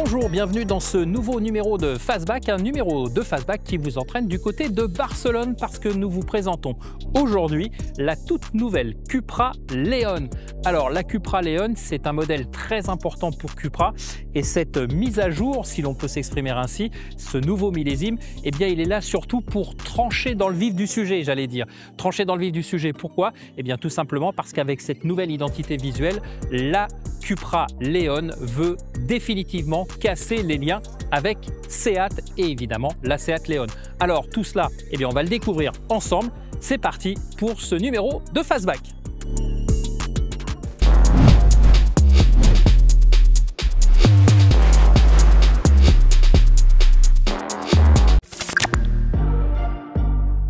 Bonjour, bienvenue dans ce nouveau numéro de Fastback, un numéro de Fastback qui vous entraîne du côté de Barcelone parce que nous vous présentons aujourd'hui la toute nouvelle Cupra Leon. Alors la Cupra Leon, c'est un modèle très important pour Cupra et cette mise à jour, si l'on peut s'exprimer ainsi, ce nouveau millésime, eh bien il est là surtout pour trancher dans le vif du sujet, j'allais dire. Trancher dans le vif du sujet, pourquoi? Eh bien tout simplement parce qu'avec cette nouvelle identité visuelle, la Cupra Leon veut définitivement casser les liens avec Seat et évidemment la Seat Leon. Alors tout cela, eh bien on va le découvrir ensemble. C'est parti pour ce numéro de Fastback.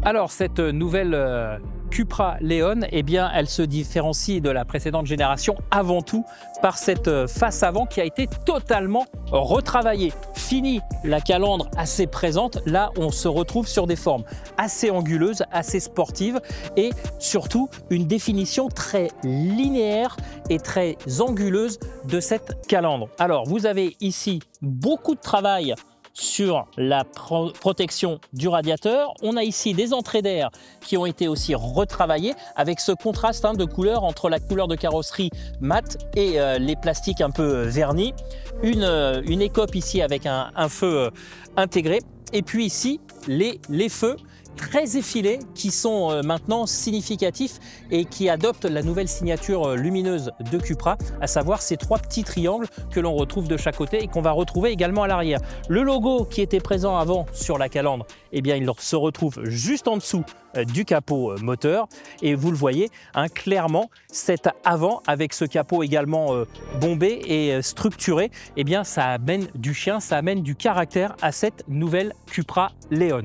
Alors cette nouvelle Cupra Leon, eh bien, elle se différencie de la précédente génération avant tout par cette face avant qui a été totalement retravaillée. Fini la calandre assez présente, là on se retrouve sur des formes assez anguleuses, assez sportives et surtout une définition très linéaire et très anguleuse de cette calandre. Alors vous avez ici beaucoup de travail sur la protection du radiateur. On a ici des entrées d'air qui ont été aussi retravaillées avec ce contraste de couleur entre la couleur de carrosserie mat et les plastiques un peu vernis. Une écope ici avec un feu intégré. Et puis ici, les feux très effilés qui sont maintenant significatifs et qui adoptent la nouvelle signature lumineuse de Cupra, à savoir ces trois petits triangles que l'on retrouve de chaque côté et qu'on va retrouver également à l'arrière. Le logo qui était présent avant sur la calandre, eh bien, il se retrouve juste en dessous du capot moteur et vous le voyez clairement cet avant avec ce capot également bombé et structuré, eh bien, ça amène du chien, ça amène du caractère à cette nouvelle Cupra Leon.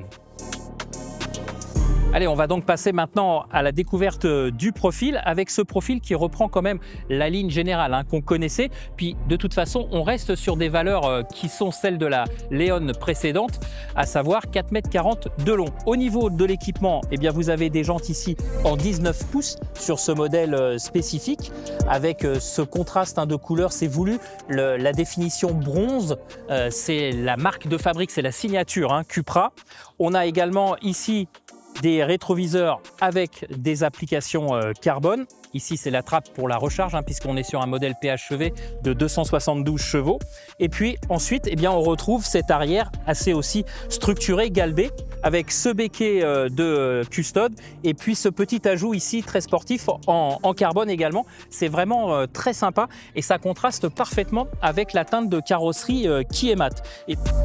Allez, on va donc passer maintenant à la découverte du profil, avec ce profil qui reprend quand même la ligne générale qu'on connaissait. Puis de toute façon, on reste sur des valeurs qui sont celles de la Leon précédente, à savoir 4,40 m de long. Au niveau de l'équipement, eh bien, vous avez des jantes ici en 19 pouces sur ce modèle spécifique, avec ce contraste de couleurs, c'est voulu. La définition bronze, c'est la marque de fabrique, c'est la signature Cupra. On a également ici des rétroviseurs avec des applications carbone. Ici, c'est la trappe pour la recharge, puisqu'on est sur un modèle PHEV de 272 chevaux. Et puis ensuite, eh bien, on retrouve cet arrière assez aussi structuré, galbé, avec ce béquet de custode et puis ce petit ajout ici très sportif en carbone également. C'est vraiment très sympa et ça contraste parfaitement avec la teinte de carrosserie qui est mat.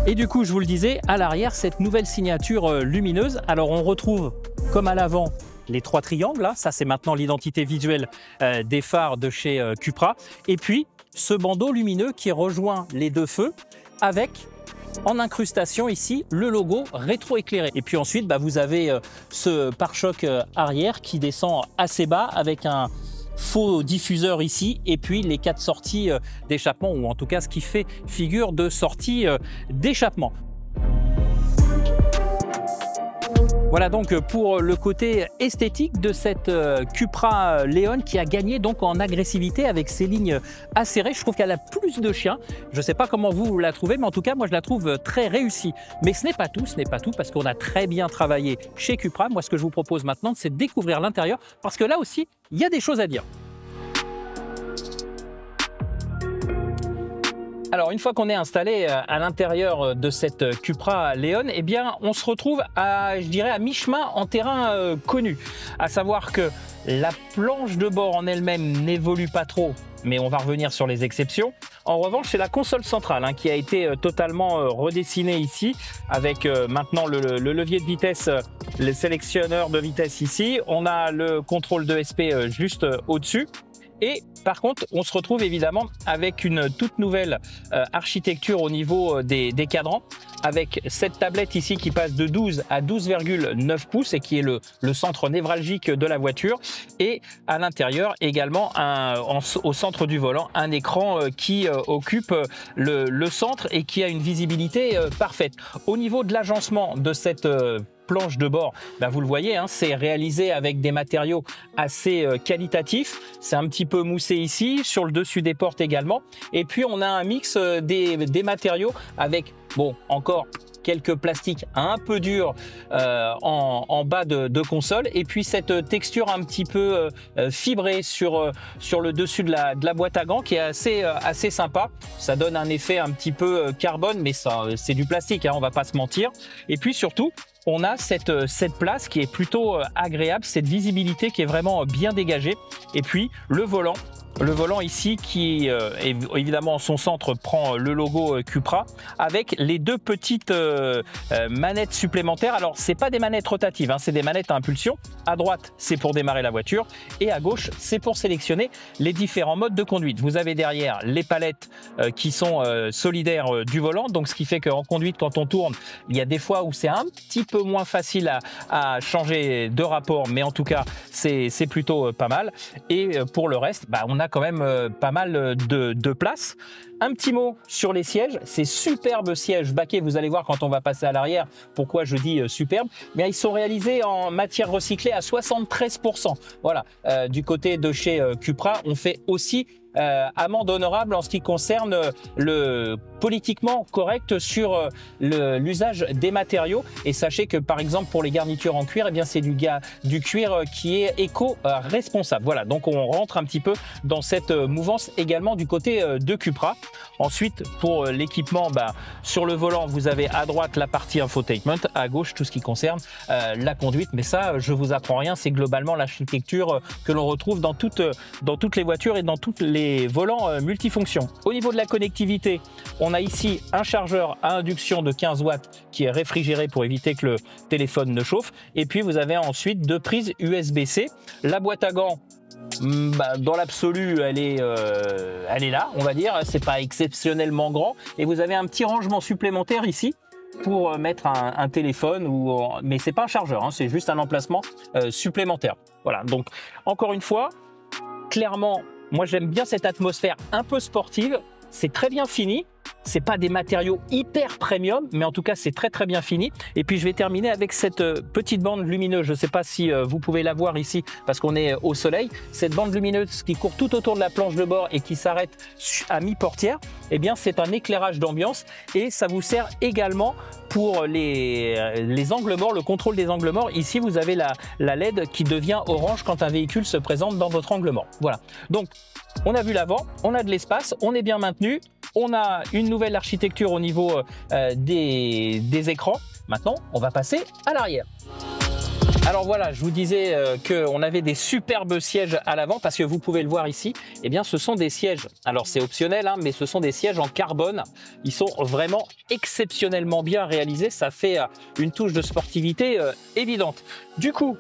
Et du coup, je vous le disais, à l'arrière, cette nouvelle signature lumineuse. Alors on retrouve comme à l'avant les trois triangles, ça c'est maintenant l'identité visuelle des phares de chez Cupra. Et puis ce bandeau lumineux qui rejoint les deux feux avec en incrustation ici le logo rétroéclairé. Et puis ensuite vous avez ce pare-choc arrière qui descend assez bas avec un faux diffuseur ici et puis les quatre sorties d'échappement, ou en tout cas ce qui fait figure de sortie d'échappement. Voilà donc pour le côté esthétique de cette Cupra Leon qui a gagné donc en agressivité avec ses lignes acérées. Je trouve qu'elle a plus de chien. Je ne sais pas comment vous la trouvez, mais en tout cas, moi, je la trouve très réussie. Mais ce n'est pas tout parce qu'on a très bien travaillé chez Cupra. Moi, ce que je vous propose maintenant, c'est de découvrir l'intérieur parce que là aussi, il y a des choses à dire. Alors, une fois qu'on est installé à l'intérieur de cette Cupra Leon, eh bien, on se retrouve à, je dirais, à mi-chemin en terrain connu. À savoir que la planche de bord en elle-même n'évolue pas trop, mais on va revenir sur les exceptions. En revanche, c'est la console centrale qui a été totalement redessinée ici, avec maintenant le levier de vitesse, le sélectionneur de vitesse ici. On a le contrôle de SP juste au-dessus. Et par contre, on se retrouve évidemment avec une toute nouvelle architecture au niveau des cadrans, avec cette tablette ici qui passe de 12 à 12,9 pouces et qui est le centre névralgique de la voiture. Et à l'intérieur également, au centre du volant, un écran qui occupe le centre et qui a une visibilité parfaite. Au niveau de l'agencement de cette planche de bord, ben vous le voyez, hein, c'est réalisé avec des matériaux assez qualitatifs. C'est un petit peu moussé ici, sur le dessus des portes également. Et puis on a un mix des matériaux avec, bon, encore quelques plastiques un peu durs en bas de console, et puis cette texture un petit peu fibrée sur le dessus de la boîte à gants qui est assez sympa. Ça donne un effet un petit peu carbone, mais ça c'est du plastique, hein, on va pas se mentir. Et puis surtout, on a cette place qui est plutôt agréable, cette visibilité qui est vraiment bien dégagée. Et puis le volant ici qui évidemment en son centre prend le logo Cupra avec les deux petites manettes supplémentaires. Alors c'est pas des manettes rotatives, hein, c'est des manettes à impulsion. À droite c'est pour démarrer la voiture et à gauche c'est pour sélectionner les différents modes de conduite. Vous avez derrière les palettes qui sont solidaires du volant, donc ce qui fait qu'en conduite quand on tourne, il y a des fois où c'est un petit peu moins facile à changer de rapport, mais en tout cas c'est plutôt pas mal. Et pour le reste, bah, on a quand même pas mal de place. Un petit mot sur les sièges, ces superbes sièges baquets, vous allez voir quand on va passer à l'arrière pourquoi je dis superbe, mais ils sont réalisés en matière recyclée à 73%. Voilà, du côté de chez Cupra, on fait aussi amende honorable en ce qui concerne le politiquement correct sur l'usage des matériaux. Et sachez que par exemple pour les garnitures en cuir, eh bien c'est du cuir qui est éco-responsable. Voilà, donc on rentre un petit peu dans cette mouvance également du côté de Cupra. Ensuite, pour l'équipement, bah, sur le volant, vous avez à droite la partie infotainment, à gauche tout ce qui concerne la conduite. Mais ça, je vous apprends rien, c'est globalement l'architecture que l'on retrouve dans toutes les voitures et dans tous les volants multifonctions. Au niveau de la connectivité, on a ici un chargeur à induction de 15 watts qui est réfrigéré pour éviter que le téléphone ne chauffe. Et puis vous avez ensuite deux prises USB-C. La boîte à gants, bah, dans l'absolu, elle est là, on va dire. C'est pas exceptionnellement grand. Et vous avez un petit rangement supplémentaire ici pour mettre un téléphone, mais c'est pas un chargeur, hein, c'est juste un emplacement supplémentaire. Voilà, donc encore une fois, clairement, moi j'aime bien cette atmosphère un peu sportive. C'est très bien fini. C'est pas des matériaux hyper premium, mais en tout cas c'est très bien fini. Et puis je vais terminer avec cette petite bande lumineuse. Je ne sais pas si vous pouvez la voir ici parce qu'on est au soleil. Cette bande lumineuse qui court tout autour de la planche de bord et qui s'arrête à mi-portière, eh bien c'est un éclairage d'ambiance et ça vous sert également pour les angles morts, le contrôle des angles morts. Ici vous avez la LED qui devient orange quand un véhicule se présente dans votre angle mort. Voilà, donc on a vu l'avant, on a de l'espace, on est bien maintenu. On a une nouvelle architecture au niveau des écrans. Maintenant, on va passer à l'arrière. Alors voilà, je vous disais qu'on avait des superbes sièges à l'avant parce que vous pouvez le voir ici. Eh bien, ce sont des sièges. Alors, c'est optionnel, hein, mais ce sont des sièges en carbone. Ils sont vraiment exceptionnellement bien réalisés. Ça fait une touche de sportivité évidente. Du coup,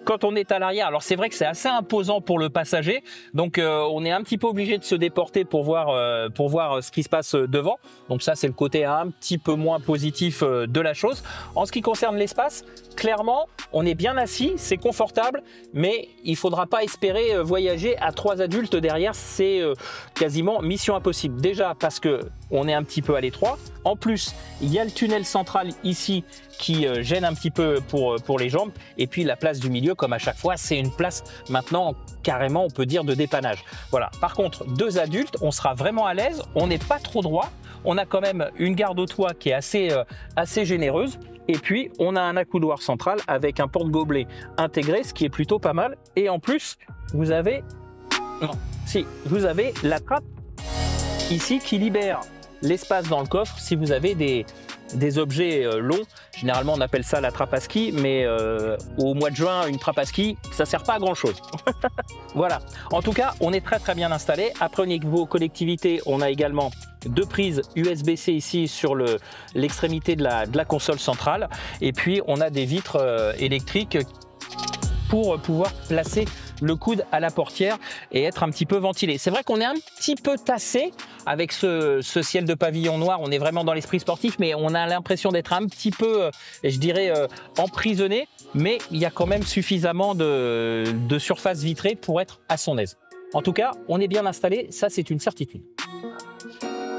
quand on est à l'arrière, alors c'est vrai que c'est assez imposant pour le passager, donc on est un petit peu obligé de se déporter pour voir ce qui se passe devant. Donc ça c'est le côté un petit peu moins positif de la chose. En ce qui concerne l'espace, clairement on est bien assis, c'est confortable, mais il faudra pas espérer voyager à 3 adultes derrière, c'est quasiment mission impossible. Déjà parce que on est un petit peu à l'étroit. En plus, il y a le tunnel central ici qui gêne un petit peu pour les jambes. Et puis la place du milieu, comme à chaque fois, c'est une place maintenant carrément, on peut dire, de dépannage. Voilà. Par contre, 2 adultes, on sera vraiment à l'aise. On n'est pas trop droit. On a quand même une garde au toit qui est assez généreuse. Et puis, on a un accoudoir central avec un porte-gobelet intégré, ce qui est plutôt pas mal. Et en plus, vous avez la trappe ici qui libère l'espace dans le coffre si vous avez des objets longs. Généralement on appelle ça la trappe à ski, mais au mois de juin une trappe à ski ça sert pas à grand chose. Voilà, en tout cas on est très bien installé. Après au niveau connectivité, on a également 2 prises USB-C ici sur l'extrémité de la console centrale, et puis on a des vitres électriques pour pouvoir placer le coude à la portière et être un petit peu ventilé. C'est vrai qu'on est un petit peu tassé avec ce ciel de pavillon noir. On est vraiment dans l'esprit sportif, mais on a l'impression d'être un petit peu, je dirais, emprisonné. Mais il y a quand même suffisamment de surface vitrée pour être à son aise. En tout cas, on est bien installé, ça c'est une certitude.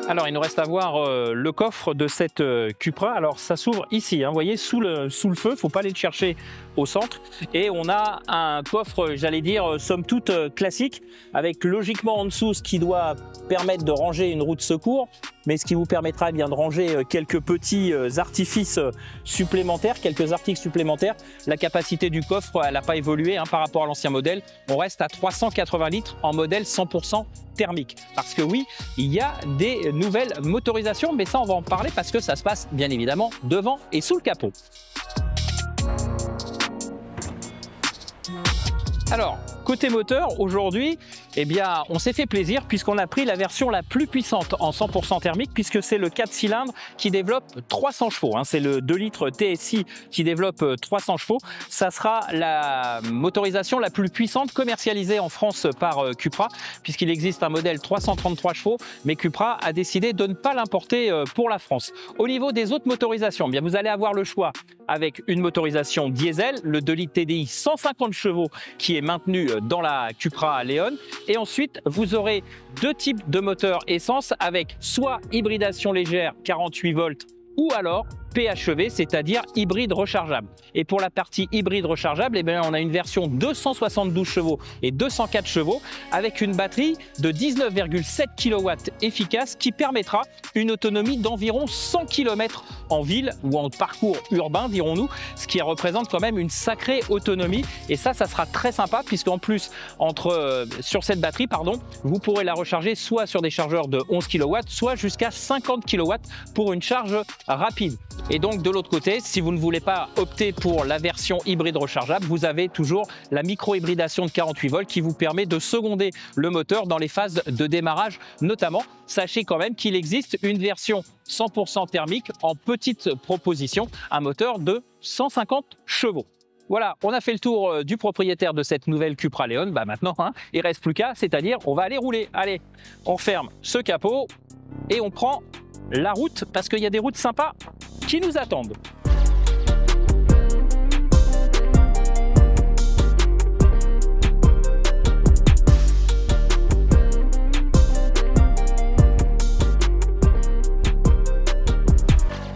Alors, il nous reste à voir le coffre de cette Cupra. Alors, ça s'ouvre ici, hein, vous voyez, sous le feu. Il ne faut pas aller le chercher au centre. Et on a un coffre, j'allais dire, somme toute classique, avec logiquement en dessous ce qui doit permettre de ranger une roue de secours, mais ce qui vous permettra bien de ranger quelques petits artifices supplémentaires, quelques articles supplémentaires. La capacité du coffre, elle n'a pas évolué hein, par rapport à l'ancien modèle. On reste à 380 litres en modèle 100% thermique. Parce que oui, il y a des nouvelles motorisations, mais ça on va en parler parce que ça se passe bien évidemment devant et sous le capot. Alors, côté moteur, aujourd'hui, eh bien, on s'est fait plaisir puisqu'on a pris la version la plus puissante en 100% thermique puisque c'est le 4 cylindres qui développe 300 chevaux. Hein. C'est le 2 litres TSI qui développe 300 chevaux. Ça sera la motorisation la plus puissante commercialisée en France par Cupra puisqu'il existe un modèle 333 chevaux, mais Cupra a décidé de ne pas l'importer pour la France. Au niveau des autres motorisations, eh bien, vous allez avoir le choix avec une motorisation diesel, le 2 litres TDI 150 chevaux qui est maintenu dans la Cupra Leon. Et ensuite, vous aurez deux types de moteurs essence avec soit hybridation légère 48 volts ou alors PHEV, c'est-à-dire hybride rechargeable. Et pour la partie hybride rechargeable, eh bien, on a une version 272 chevaux et 204 chevaux avec une batterie de 19,7 kW efficace qui permettra une autonomie d'environ 100 km en ville ou en parcours urbain, dirons-nous, ce qui représente quand même une sacrée autonomie. Et ça sera très sympa puisqu'en plus, sur cette batterie, vous pourrez la recharger soit sur des chargeurs de 11 kW, soit jusqu'à 50 kW pour une charge rapide. Et donc de l'autre côté, si vous ne voulez pas opter pour la version hybride rechargeable, vous avez toujours la micro-hybridation de 48 volts qui vous permet de seconder le moteur dans les phases de démarrage notamment. Sachez quand même qu'il existe une version 100% thermique en petite proposition, un moteur de 150 chevaux. Voilà, on a fait le tour du propriétaire de cette nouvelle Cupra Leon. Bah maintenant, hein, il ne reste plus qu'à, c'est-à-dire on va aller rouler. Allez, on ferme ce capot et on prend la route parce qu'il y a des routes sympas qui nous attendent.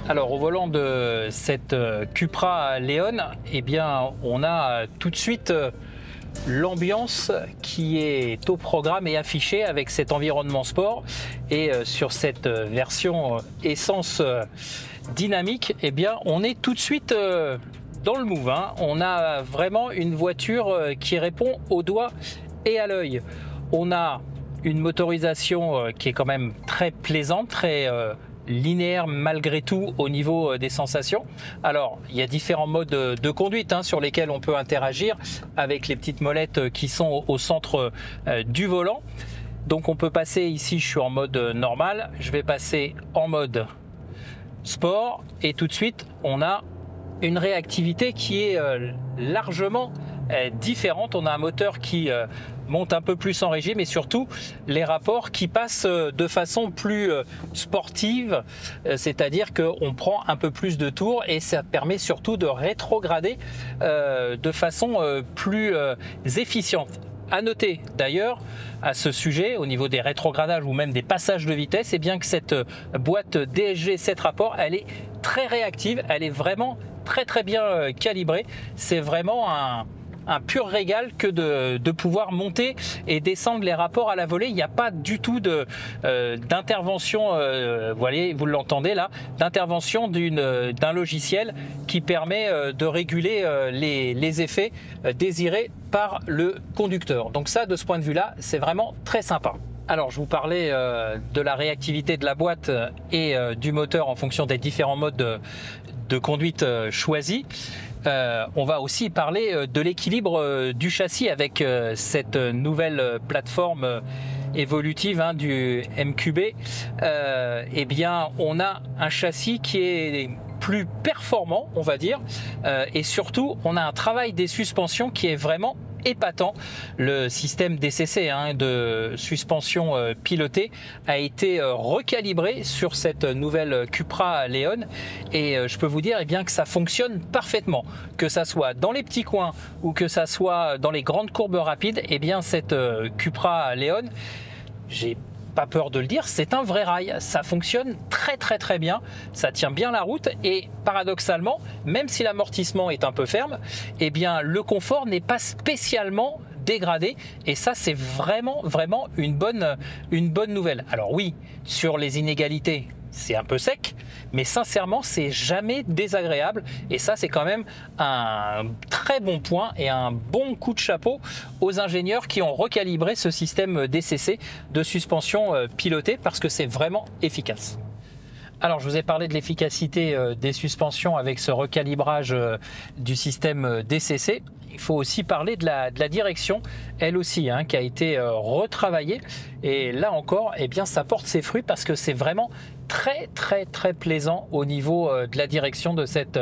Alors au volant de cette Cupra Leon, eh bien on a tout de suite l'ambiance qui est au programme et affichée avec cet environnement sport. Et sur cette version essence dynamique, eh bien on est tout de suite dans le move. Hein. On a vraiment une voiture qui répond au doigt et à l'œil. On a une motorisation qui est quand même très plaisante, très linéaire malgré tout au niveau des sensations. Alors il y a différents modes de conduite hein, sur lesquels on peut interagir avec les petites molettes qui sont au centre du volant. Donc on peut passer ici, je suis en mode normal, je vais passer en mode sport et tout de suite on a une réactivité qui est largement différente. On a un moteur qui monte un peu plus en régime et surtout les rapports qui passent de façon plus sportive, c'est-à-dire qu'on prend un peu plus de tours et ça permet surtout de rétrograder de façon plus efficiente. À noter d'ailleurs à ce sujet, au niveau des rétrogradages ou même des passages de vitesse, et bien que cette boîte DSG 7 rapports, elle est très réactive, elle est vraiment très bien calibrée. C'est vraiment un pur régal que de pouvoir monter et descendre les rapports à la volée. Il n'y a pas du tout d'intervention, vous l'entendez là, d'intervention d'un logiciel qui permet de réguler les effets désirés par le conducteur. Donc ça, de ce point de vue-là, c'est vraiment très sympa. Alors, je vous parlais de la réactivité de la boîte et du moteur en fonction des différents modes de conduite choisis. On va aussi parler de l'équilibre du châssis avec cette nouvelle plateforme évolutive hein, du MQB. Eh bien, on a un châssis qui est plus performant, on va dire, et surtout, on a un travail des suspensions qui est vraiment épatant. Le système DCC hein, de suspension pilotée a été recalibré sur cette nouvelle Cupra Leon et je peux vous dire eh bien, que ça fonctionne parfaitement. Que ça soit dans les petits coins ou que ça soit dans les grandes courbes rapides, eh bien, cette Cupra Leon, j'ai pas peur de le dire, c'est un vrai rail. Ça fonctionne très bien, ça tient bien la route et paradoxalement, même si l'amortissement est un peu ferme, eh bien le confort n'est pas spécialement dégradé et ça c'est vraiment une bonne nouvelle. Alors oui, sur les inégalités, c'est un peu sec, mais sincèrement, c'est jamais désagréable. Et ça, c'est quand même un très bon point et un bon coup de chapeau aux ingénieurs qui ont recalibré ce système DCC de suspension pilotée parce que c'est vraiment efficace. Alors, je vous ai parlé de l'efficacité des suspensions avec ce recalibrage du système DCC. Il faut aussi parler de la direction, elle aussi, hein, qui a été retravaillée. Et là encore, eh bien, ça porte ses fruits parce que c'est vraiment très plaisant au niveau de la direction de cette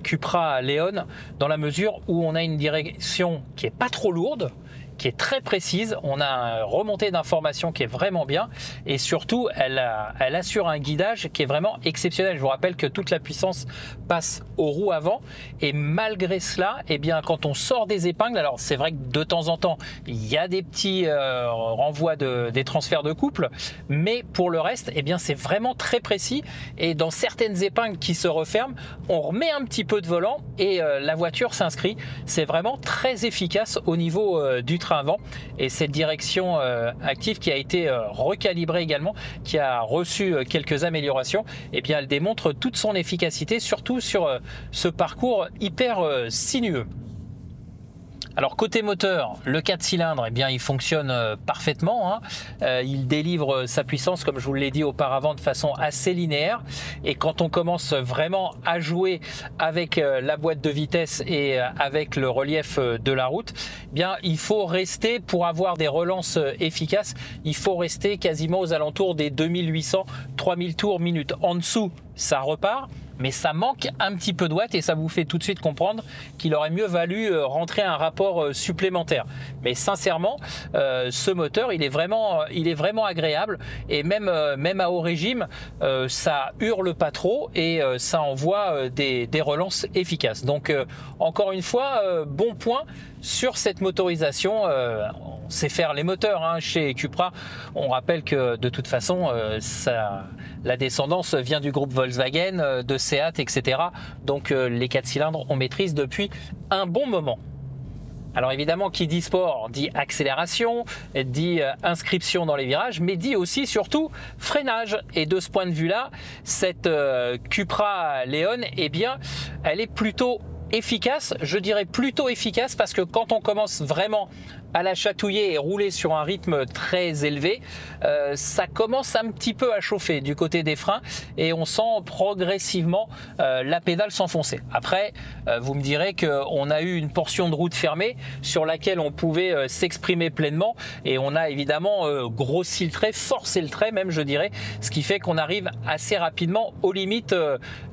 Cupra Leon, dans la mesure où on a une direction qui est pas trop lourde, qui est très précise, on a une remontée d'informations qui est vraiment bien et surtout elle assure un guidage qui est vraiment exceptionnel. Je vous rappelle que toute la puissance passe aux roues avant et malgré cela, eh bien, quand on sort des épingles, alors c'est vrai que de temps en temps il y a des petits renvois des transferts de couple, mais pour le reste, eh bien, c'est vraiment très précis et dans certaines épingles qui se referment, on remet un petit peu de volant et la voiture s'inscrit. C'est vraiment très efficace au niveau du train avant et cette direction active qui a été recalibrée également, qui a reçu quelques améliorations, et bien elle démontre toute son efficacité, surtout sur ce parcours hyper sinueux. Alors côté moteur, le 4 cylindres, eh bien, il fonctionne parfaitement, hein. Il délivre sa puissance, comme je vous l'ai dit auparavant, de façon assez linéaire. Et quand on commence vraiment à jouer avec la boîte de vitesse et avec le relief de la route, eh bien, il faut rester, pour avoir des relances efficaces, il faut rester quasiment aux alentours des 2800-3000 tours minute. En dessous, ça repart. Mais ça manque un petit peu de watts et ça vous fait tout de suite comprendre qu'il aurait mieux valu rentrer un rapport supplémentaire. Mais sincèrement, ce moteur, il est vraiment agréable et même à haut régime, ça hurle pas trop et ça envoie des relances efficaces. Donc encore une fois, bon point sur cette motorisation. On sait faire les moteurs, hein, chez Cupra. On rappelle que de toute façon, la descendance vient du groupe Volkswagen, de Seat, etc. Donc les 4 cylindres, on maîtrise depuis un bon moment. Alors évidemment, qui dit sport dit accélération, dit inscription dans les virages, mais dit aussi surtout freinage. Et de ce point de vue-là, cette Cupra Leon, eh bien, elle est plutôt efficace. Je dirais plutôt efficace parce que quand on commence vraiment à la chatouiller et rouler sur un rythme très élevé, ça commence un petit peu à chauffer du côté des freins et on sent progressivement la pédale s'enfoncer. Après, vous me direz qu'on a eu une portion de route fermée sur laquelle on pouvait s'exprimer pleinement et on a évidemment grossi le trait, forcé le trait même, je dirais, ce qui fait qu'on arrive assez rapidement aux limites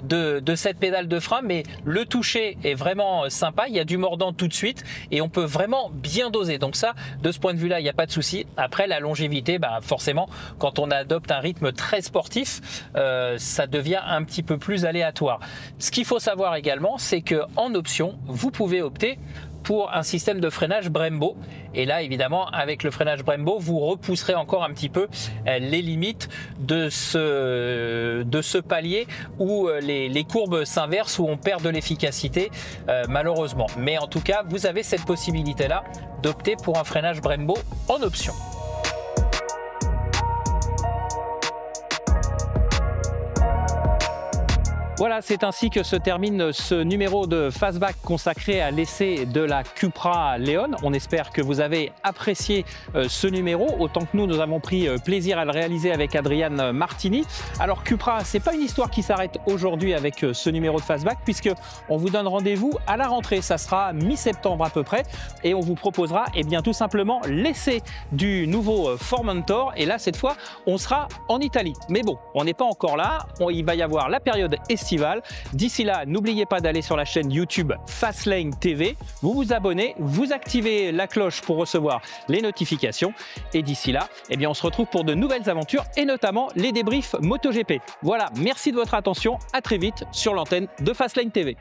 de cette pédale de frein, mais le toucher est vraiment sympa, il y a du mordant tout de suite et on peut vraiment bien doser. Donc ça, de ce point de vue-là, il n'y a pas de souci. Après, la longévité, bah, forcément, quand on adopte un rythme très sportif, ça devient un petit peu plus aléatoire. Ce qu'il faut savoir également, c'est qu'en option, vous pouvez opter pour un système de freinage Brembo. Et là, évidemment, avec le freinage Brembo, vous repousserez encore un petit peu les limites de ce palier où les courbes s'inversent, où on perd de l'efficacité, malheureusement. Mais en tout cas, vous avez cette possibilité-là d'opter pour un freinage Brembo en option. Voilà, c'est ainsi que se termine ce numéro de Fastback consacré à l'essai de la Cupra Leon. On espère que vous avez apprécié ce numéro, autant que nous avons pris plaisir à le réaliser avec Adrian Martini. Alors Cupra, c'est pas une histoire qui s'arrête aujourd'hui avec ce numéro de Fastback, puisque on vous donne rendez-vous à la rentrée. Ça sera mi-septembre à peu près, et on vous proposera bien tout simplement l'essai du nouveau Formentor. Et là, cette fois, on sera en Italie. Mais bon, on n'est pas encore là. Il va y avoir la période estivale. D'ici là, n'oubliez pas d'aller sur la chaîne YouTube Fastlane TV, vous vous abonnez, vous activez la cloche pour recevoir les notifications. Et d'ici là, eh bien, on se retrouve pour de nouvelles aventures et notamment les débriefs MotoGP. Voilà, merci de votre attention. À très vite sur l'antenne de Fastlane TV.